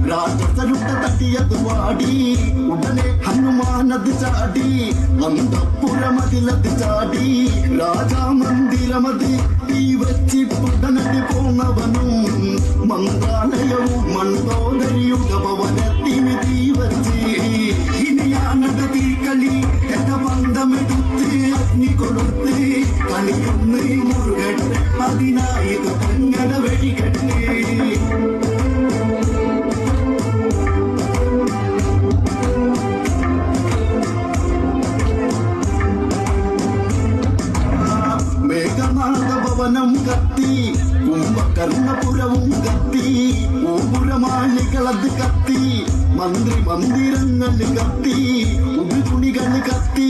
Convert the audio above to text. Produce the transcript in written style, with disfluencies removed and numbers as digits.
രാജസരുട്ട തട്ടിയത് വാടി ഉടനെ ഹനുമാനത് ചാടി അന്തപ്പുരമതിലത് ചാടി രാജാമന്ദിരമത് തീ വച്ചി പുടനടി പോന്നവനും മന്ത്രാലയവും മണ്ടോദരിയുഗ ഭവനത്തിന് തീ വച്ച് ഇനിയാണത് തീക്കളി എന്ന ബന്ധമെടുത്ത് അഗ്നി കൊടുത്ത് കളിയൊന്ന് മുറുകട്ടെ അതിനായത് പെങ്ങട വെടികെട്ട് മേഘനാഥഭവനം കത്തി കുംഭകർണപുരവും കത്തി ഗോപുരമാളികളത് കത്തി മന്ത്രി മന്ദിരങ്ങൾ കത്തി ഉടുതുണികൾ കത്തി